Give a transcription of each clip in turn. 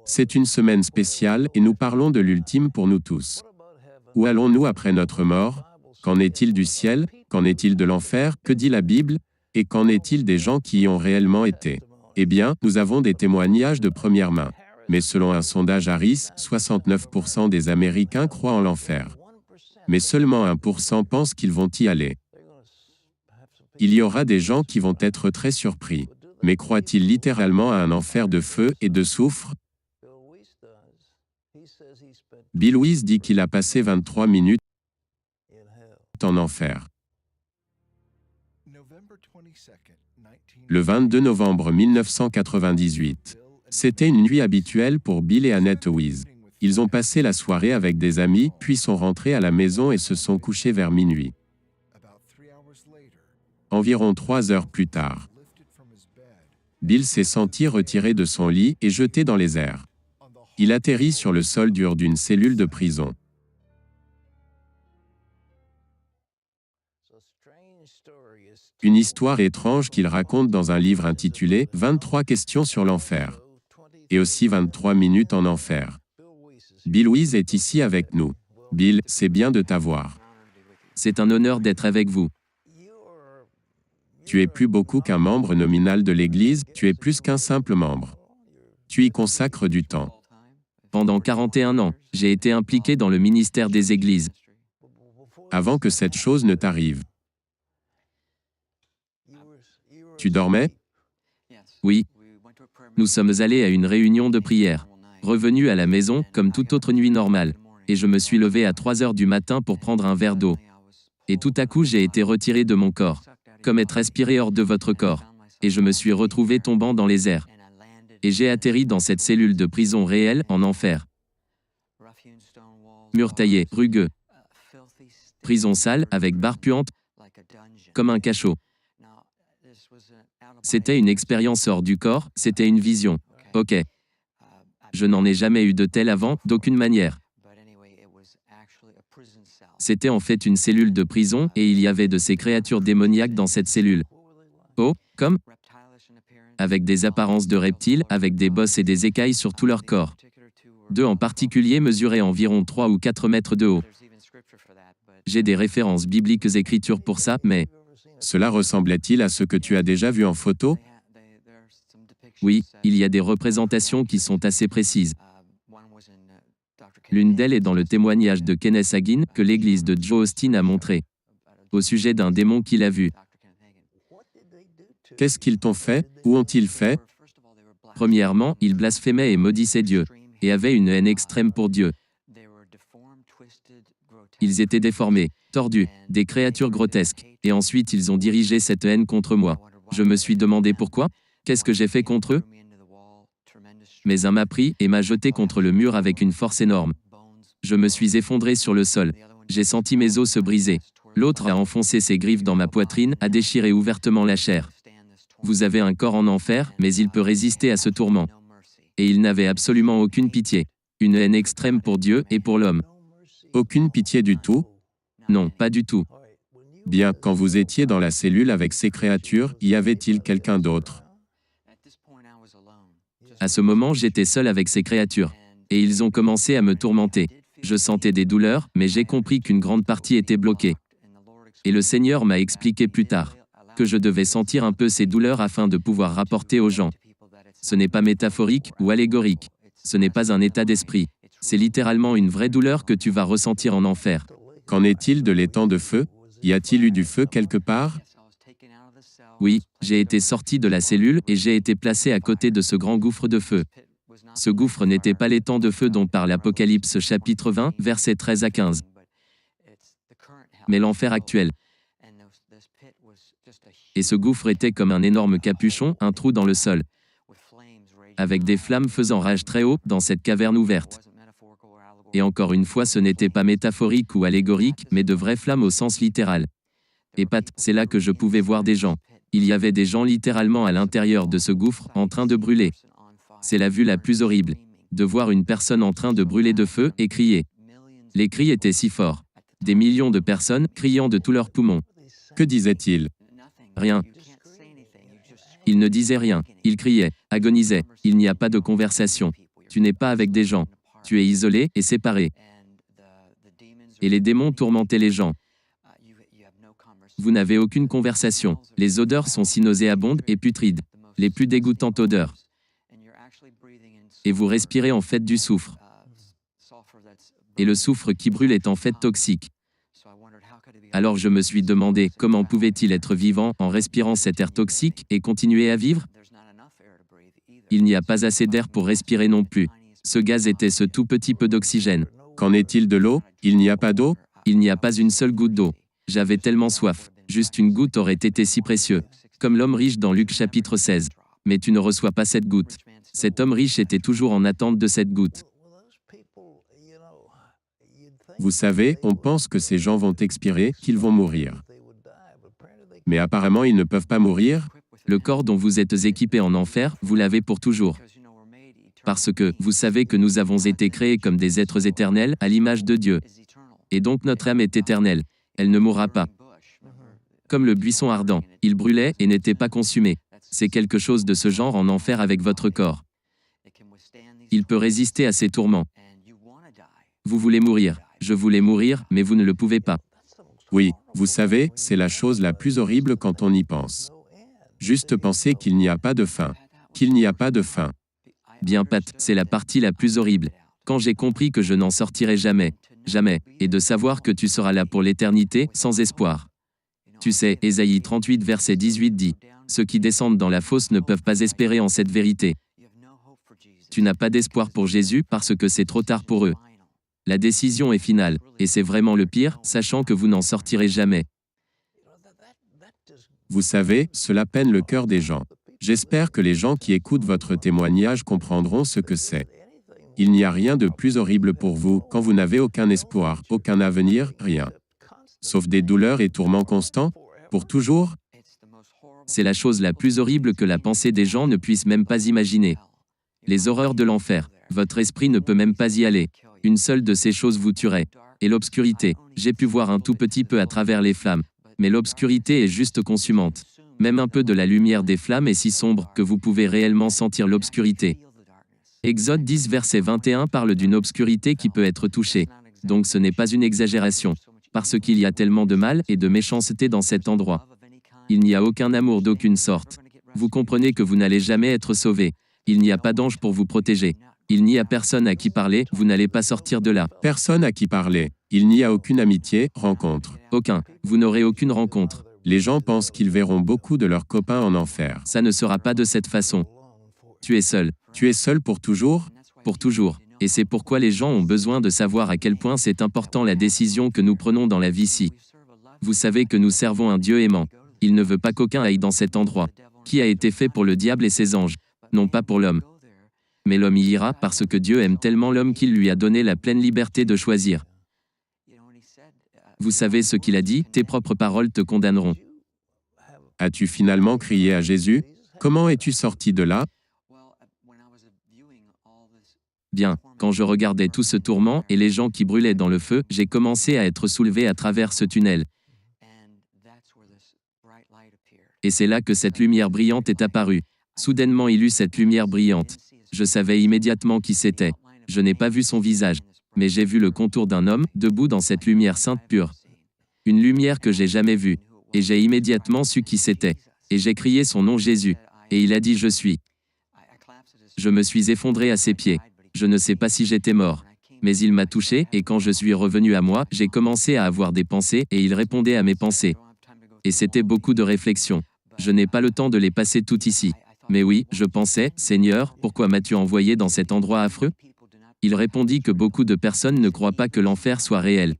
C'est une semaine spéciale et nous parlons de l'ultime pour nous tous. Où allons-nous après notre mort? Qu'en est-il du ciel? Qu'en est-il de l'enfer? Que dit la Bible? Et qu'en est-il des gens qui y ont réellement été? Eh bien, nous avons des témoignages de première main. Mais selon un sondage Harris, 69% des Américains croient en l'enfer. Mais seulement 1% pensent qu'ils vont y aller. Il y aura des gens qui vont être très surpris. Mais croient-ils littéralement à un enfer de feu et de soufre? Bill Wiese dit qu'il a passé 23 minutes en enfer. Le 22 novembre 1998. C'était une nuit habituelle pour Bill et Annette Wiese. Ils ont passé la soirée avec des amis, puis sont rentrés à la maison et se sont couchés vers minuit. Environ 3 heures plus tard, Bill s'est senti retiré de son lit et jeté dans les airs. Il atterrit sur le sol dur d'une cellule de prison. Une histoire étrange qu'il raconte dans un livre intitulé « 23 questions sur l'enfer » et aussi 23 minutes en enfer. Bill Wiese est ici avec nous. Bill, c'est bien de t'avoir. C'est un honneur d'être avec vous. Tu es plus beaucoup qu'un membre nominal de l'Église, tu es plus qu'un simple membre. Tu y consacres du temps. Pendant 41 ans, j'ai été impliqué dans le ministère des Églises. Avant que cette chose ne t'arrive. Tu dormais? Oui. Nous sommes allés à une réunion de prière. Revenu à la maison, comme toute autre nuit normale. Et je me suis levé à 3 heures du matin pour prendre un verre d'eau. Et tout à coup j'ai été retiré de mon corps. Comme être aspiré hors de votre corps. Et je me suis retrouvé tombant dans les airs. Et j'ai atterri dans cette cellule de prison réelle, en enfer. Mur taillé, rugueux. Prison sale, avec barre puante, comme un cachot. C'était une expérience hors du corps, c'était une vision. Ok. Je n'en ai jamais eu de telle avant, d'aucune manière. C'était en fait une cellule de prison, et il y avait de ces créatures démoniaques dans cette cellule. Oh, comme? Avec des apparences de reptiles, avec des bosses et des écailles sur tout leur corps. 2 en particulier mesuraient environ 3 ou 4 mètres de haut. J'ai des références bibliques écritures pour ça, mais... Cela ressemblait-il à ce que tu as déjà vu en photo? Oui, il y a des représentations qui sont assez précises. L'une d'elles est dans le témoignage de Kenneth Hagin que l'église de Joe Austin a montré, au sujet d'un démon qu'il a vu. Qu'est-ce qu'ils t'ont fait? Où ont-ils fait? Premièrement, ils blasphémaient et maudissaient Dieu, et avaient une haine extrême pour Dieu. Ils étaient déformés, tordus, des créatures grotesques, et ensuite ils ont dirigé cette haine contre moi. Je me suis demandé pourquoi? Qu'est-ce que j'ai fait contre eux? Mais un m'a pris et m'a jeté contre le mur avec une force énorme. Je me suis effondré sur le sol. J'ai senti mes os se briser. L'autre a enfoncé ses griffes dans ma poitrine, a déchiré ouvertement la chair. Vous avez un corps en enfer, mais il peut résister à ce tourment. Et il n'avait absolument aucune pitié. Une haine extrême pour Dieu et pour l'homme. Aucune pitié du tout? Non, pas du tout. Bien, quand vous étiez dans la cellule avec ces créatures, y avait-il quelqu'un d'autre? À ce moment, j'étais seul avec ces créatures. Et ils ont commencé à me tourmenter. Je sentais des douleurs, mais j'ai compris qu'une grande partie était bloquée. Et le Seigneur m'a expliqué plus tard que je devais sentir un peu ces douleurs afin de pouvoir rapporter aux gens. Ce n'est pas métaphorique ou allégorique. Ce n'est pas un état d'esprit. C'est littéralement une vraie douleur que tu vas ressentir en enfer. Qu'en est-il de l'étang de feu? Y a-t-il eu du feu quelque part? Oui, j'ai été sorti de la cellule et j'ai été placé à côté de ce grand gouffre de feu. Ce gouffre n'était pas l'étang de feu dont parle Apocalypse chapitre 20, versets 13 à 15. Mais l'enfer actuel. Et ce gouffre était comme un énorme capuchon, un trou dans le sol, avec des flammes faisant rage très haut dans cette caverne ouverte. Et encore une fois, ce n'était pas métaphorique ou allégorique, mais de vraies flammes au sens littéral. Et Pat, c'est là que je pouvais voir des gens. Il y avait des gens littéralement à l'intérieur de ce gouffre, en train de brûler. C'est la vue la plus horrible. De voir une personne en train de brûler de feu et crier. Les cris étaient si forts. Des millions de personnes criant de tous leurs poumons. Que disait-il? Rien. Ils ne disaient rien. Ils criaient. agonisait. Il n'y a pas de conversation. Tu n'es pas avec des gens. Tu es isolé et séparé. Et les démons tourmentaient les gens. Vous n'avez aucune conversation. Les odeurs sont si nauséabondes et putrides. Les plus dégoûtantes odeurs. Et vous respirez en fait du soufre. Et le soufre qui brûle est en fait toxique. Alors je me suis demandé comment pouvait-il être vivant en respirant cet air toxique et continuer à vivre? Il n'y a pas assez d'air pour respirer non plus. Ce gaz était ce tout petit peu d'oxygène. Qu'en est-il de l'eau? Il n'y a pas d'eau? Il n'y a pas une seule goutte d'eau. J'avais tellement soif. Juste une goutte aurait été si précieux. Comme l'homme riche dans Luc chapitre 16. Mais tu ne reçois pas cette goutte. Cet homme riche était toujours en attente de cette goutte. Vous savez, on pense que ces gens vont expirer, qu'ils vont mourir. Mais apparemment, ils ne peuvent pas mourir. Le corps dont vous êtes équipé en enfer, vous l'avez pour toujours. Parce que, vous savez que nous avons été créés comme des êtres éternels, à l'image de Dieu. Et donc notre âme est éternelle. Elle ne mourra pas. Comme le buisson ardent, il brûlait et n'était pas consumé. C'est quelque chose de ce genre en enfer avec votre corps. Il peut résister à ces tourments. Vous voulez mourir. Je voulais mourir, mais vous ne le pouvez pas. Oui, vous savez, c'est la chose la plus horrible quand on y pense. Juste penser qu'il n'y a pas de fin. Qu'il n'y a pas de fin. Bien Pat, c'est la partie la plus horrible. Quand j'ai compris que je n'en sortirai jamais, jamais, et de savoir que tu seras là pour l'éternité, sans espoir. Tu sais, Ésaïe 38 verset 18 dit, « Ceux qui descendent dans la fosse ne peuvent pas espérer en cette vérité. » Tu n'as pas d'espoir pour Jésus parce que c'est trop tard pour eux. La décision est finale, et c'est vraiment le pire, sachant que vous n'en sortirez jamais. Vous savez, cela peine le cœur des gens. J'espère que les gens qui écoutent votre témoignage comprendront ce que c'est. Il n'y a rien de plus horrible pour vous quand vous n'avez aucun espoir, aucun avenir, rien. Sauf des douleurs et tourments constants, pour toujours. C'est la chose la plus horrible que la pensée des gens ne puisse même pas imaginer. Les horreurs de l'enfer, votre esprit ne peut même pas y aller. Une seule de ces choses vous tuerait. Et l'obscurité, j'ai pu voir un tout petit peu à travers les flammes. Mais l'obscurité est juste consumante. Même un peu de la lumière des flammes est si sombre que vous pouvez réellement sentir l'obscurité. Exode 10 verset 21 parle d'une obscurité qui peut être touchée. Donc ce n'est pas une exagération. Parce qu'il y a tellement de mal et de méchanceté dans cet endroit. Il n'y a aucun amour d'aucune sorte. Vous comprenez que vous n'allez jamais être sauvé. Il n'y a pas d'ange pour vous protéger. Il n'y a personne à qui parler, vous n'allez pas sortir de là. Personne à qui parler. Il n'y a aucune amitié, rencontre. Aucun. Vous n'aurez aucune rencontre. Les gens pensent qu'ils verront beaucoup de leurs copains en enfer. Ça ne sera pas de cette façon. Tu es seul. Tu es seul pour toujours? Pour toujours. Et c'est pourquoi les gens ont besoin de savoir à quel point c'est important la décision que nous prenons dans la vie-ci. Vous savez que nous servons un Dieu aimant. Il ne veut pas qu'aucun aille dans cet endroit, qui a été fait pour le diable et ses anges, non pas pour l'homme. Mais l'homme y ira parce que Dieu aime tellement l'homme qu'il lui a donné la pleine liberté de choisir. Vous savez ce qu'il a dit, tes propres paroles te condamneront. As-tu finalement crié à Jésus? Comment es-tu sorti de là? Bien, quand je regardais tout ce tourment et les gens qui brûlaient dans le feu, j'ai commencé à être soulevé à travers ce tunnel. Et c'est là que cette lumière brillante est apparue. Soudainement il eut cette lumière brillante. Je savais immédiatement qui c'était. Je n'ai pas vu son visage, mais j'ai vu le contour d'un homme, debout dans cette lumière sainte pure. Une lumière que j'ai jamais vue. Et j'ai immédiatement su qui c'était. Et j'ai crié son nom Jésus. Et il a dit je suis. Je me suis effondré à ses pieds. Je ne sais pas si j'étais mort. Mais il m'a touché, et quand je suis revenu à moi, j'ai commencé à avoir des pensées, et il répondait à mes pensées. Et c'était beaucoup de réflexions. Je n'ai pas le temps de les passer toutes ici. Mais oui, je pensais, Seigneur, pourquoi m'as-tu envoyé dans cet endroit affreux? Il répondit que beaucoup de personnes ne croient pas que l'enfer soit réel.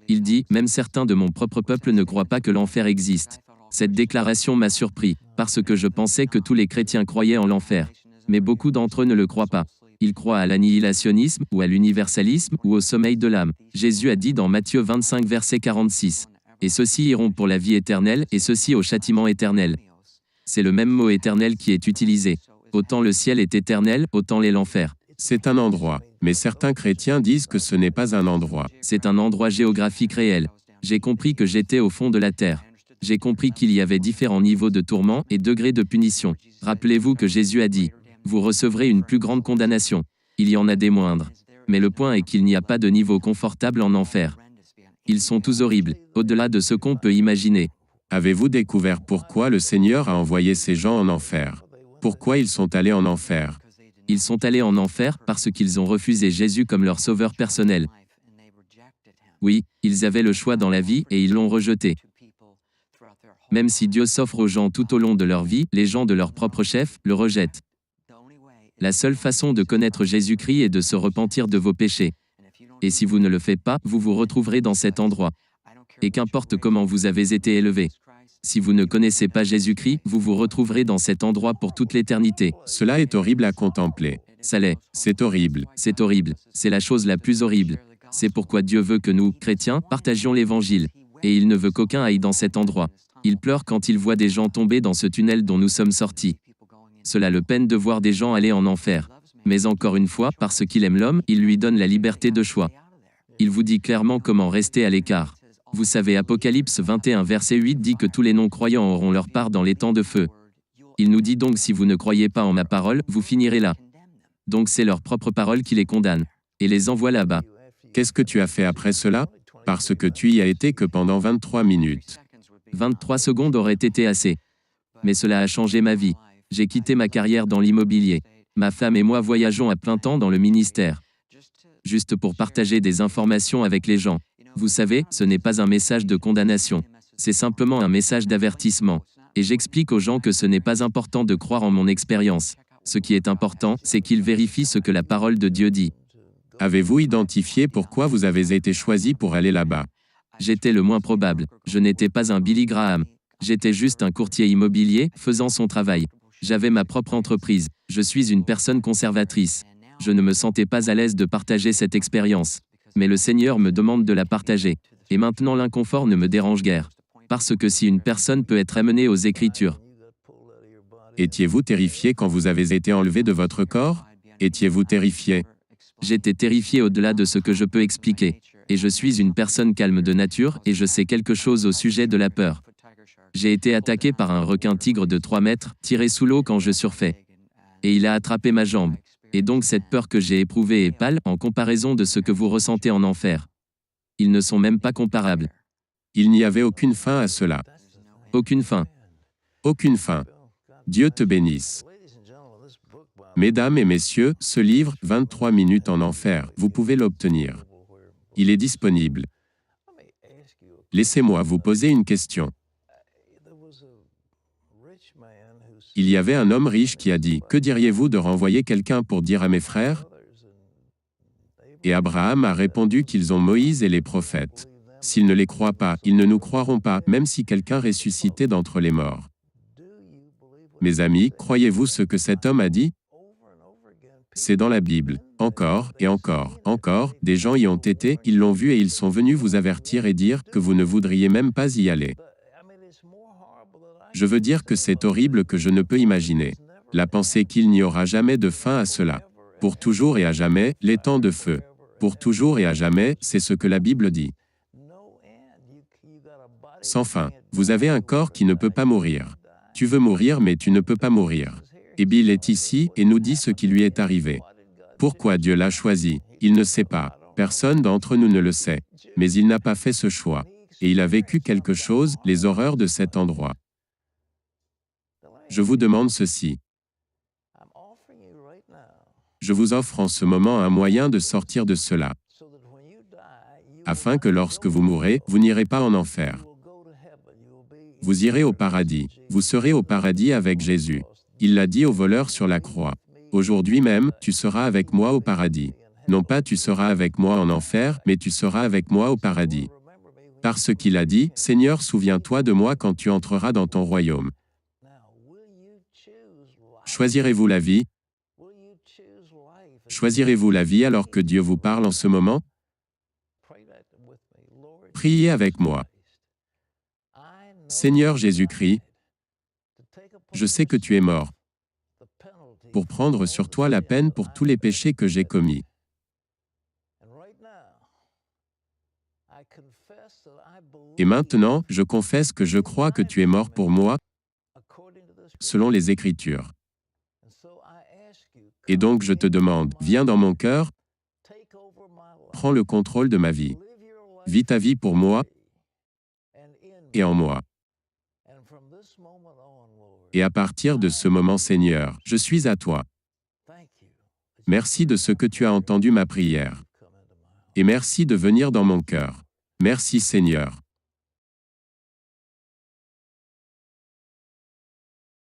Il dit, même certains de mon propre peuple ne croient pas que l'enfer existe. Cette déclaration m'a surpris, parce que je pensais que tous les chrétiens croyaient en l'enfer. Mais beaucoup d'entre eux ne le croient pas. Ils croient à l'annihilationnisme, ou à l'universalisme, ou au sommeil de l'âme. Jésus a dit dans Matthieu 25 verset 46. Et ceux-ci iront pour la vie éternelle, et ceux-ci au châtiment éternel. C'est le même mot éternel qui est utilisé. Autant le ciel est éternel, autant l'est l'enfer. C'est un endroit, mais certains chrétiens disent que ce n'est pas un endroit. C'est un endroit géographique réel. J'ai compris que j'étais au fond de la terre. J'ai compris qu'il y avait différents niveaux de tourment et degrés de punition. Rappelez-vous que Jésus a dit, vous recevrez une plus grande condamnation. Il y en a des moindres. Mais le point est qu'il n'y a pas de niveau confortable en enfer. Ils sont tous horribles, au-delà de ce qu'on peut imaginer. Avez-vous découvert pourquoi le Seigneur a envoyé ces gens en enfer? Pourquoi ils sont allés en enfer? Ils sont allés en enfer parce qu'ils ont refusé Jésus comme leur sauveur personnel. Oui, ils avaient le choix dans la vie et ils l'ont rejeté. Même si Dieu s'offre aux gens tout au long de leur vie, les gens de leur propre chef le rejettent. La seule façon de connaître Jésus-Christ est de se repentir de vos péchés. Et si vous ne le faites pas, vous vous retrouverez dans cet endroit. Et qu'importe comment vous avez été élevé. Si vous ne connaissez pas Jésus-Christ, vous vous retrouverez dans cet endroit pour toute l'éternité. Cela est horrible à contempler. Ça l'est. C'est horrible. C'est horrible. C'est la chose la plus horrible. C'est pourquoi Dieu veut que nous, chrétiens, partagions l'Évangile. Et il ne veut qu'aucun aille dans cet endroit. Il pleure quand il voit des gens tomber dans ce tunnel dont nous sommes sortis. Cela le peine de voir des gens aller en enfer. Mais encore une fois, parce qu'il aime l'homme, il lui donne la liberté de choix. Il vous dit clairement comment rester à l'écart. Vous savez, Apocalypse 21 verset 8 dit que tous les non-croyants auront leur part dans les temps de feu. Il nous dit donc si vous ne croyez pas en ma parole, vous finirez là. Donc c'est leur propre parole qui les condamne. Et les envoie là-bas. Qu'est-ce que tu as fait après cela? Parce que tu y as été que pendant 23 minutes. 23 secondes auraient été assez. Mais cela a changé ma vie. J'ai quitté ma carrière dans l'immobilier. Ma femme et moi voyageons à plein temps dans le ministère. Juste pour partager des informations avec les gens. Vous savez, ce n'est pas un message de condamnation. C'est simplement un message d'avertissement. Et j'explique aux gens que ce n'est pas important de croire en mon expérience. Ce qui est important, c'est qu'ils vérifient ce que la parole de Dieu dit. Avez-vous identifié pourquoi vous avez été choisi pour aller là-bas? J'étais le moins probable. Je n'étais pas un Billy Graham. J'étais juste un courtier immobilier, faisant son travail. J'avais ma propre entreprise. Je suis une personne conservatrice. Je ne me sentais pas à l'aise de partager cette expérience. Mais le Seigneur me demande de la partager. Et maintenant l'inconfort ne me dérange guère. Parce que si une personne peut être amenée aux Écritures. Étiez-vous terrifié quand vous avez été enlevé de votre corps? Étiez-vous terrifié? J'étais terrifié au-delà de ce que je peux expliquer. Et je suis une personne calme de nature et je sais quelque chose au sujet de la peur. J'ai été attaqué par un requin-tigre de 3 mètres, tiré sous l'eau quand je surfais. Et il a attrapé ma jambe. Et donc cette peur que j'ai éprouvée est pâle en comparaison de ce que vous ressentez en enfer. Ils ne sont même pas comparables. Il n'y avait aucune fin à cela. Aucune fin. Aucune fin. Dieu te bénisse. Mesdames et messieurs, ce livre, 23 minutes en enfer, vous pouvez l'obtenir. Il est disponible. Laissez-moi vous poser une question. Il y avait un homme riche qui a dit, « Que diriez-vous de renvoyer quelqu'un pour dire à mes frères ?» Et Abraham a répondu qu'ils ont Moïse et les prophètes. S'ils ne les croient pas, ils ne nous croiront pas, même si quelqu'un ressuscitait d'entre les morts. Mes amis, croyez-vous ce que cet homme a dit? C'est dans la Bible. Encore, et encore, encore, des gens y ont été, ils l'ont vu et ils sont venus vous avertir et dire que vous ne voudriez même pas y aller. Je veux dire que c'est horrible que je ne peux imaginer. La pensée qu'il n'y aura jamais de fin à cela. Pour toujours et à jamais, les temps de feu. Pour toujours et à jamais, c'est ce que la Bible dit. Sans fin. Vous avez un corps qui ne peut pas mourir. Tu veux mourir mais tu ne peux pas mourir. Et Bill est ici et nous dit ce qui lui est arrivé. Pourquoi Dieu l'a choisi? Il ne sait pas. Personne d'entre nous ne le sait. Mais il n'a pas fait ce choix. Et il a vécu quelque chose, les horreurs de cet endroit. Je vous demande ceci. Je vous offre en ce moment un moyen de sortir de cela, afin que lorsque vous mourrez, vous n'irez pas en enfer. Vous irez au paradis. Vous serez au paradis avec Jésus. Il l'a dit au voleur sur la croix. Aujourd'hui même, tu seras avec moi au paradis. Non pas tu seras avec moi en enfer, mais tu seras avec moi au paradis. Parce qu'il a dit, Seigneur, souviens-toi de moi quand tu entreras dans ton royaume. Choisirez-vous la vie? Choisirez-vous la vie alors que Dieu vous parle en ce moment? Priez avec moi. Seigneur Jésus-Christ, je sais que tu es mort pour prendre sur toi la peine pour tous les péchés que j'ai commis. Et maintenant, je confesse que je crois que tu es mort pour moi, selon les Écritures. Et donc je te demande, viens dans mon cœur, prends le contrôle de ma vie. Vis ta vie pour moi et en moi. Et à partir de ce moment, Seigneur, je suis à toi. Merci de ce que tu as entendu ma prière. Et merci de venir dans mon cœur. Merci Seigneur.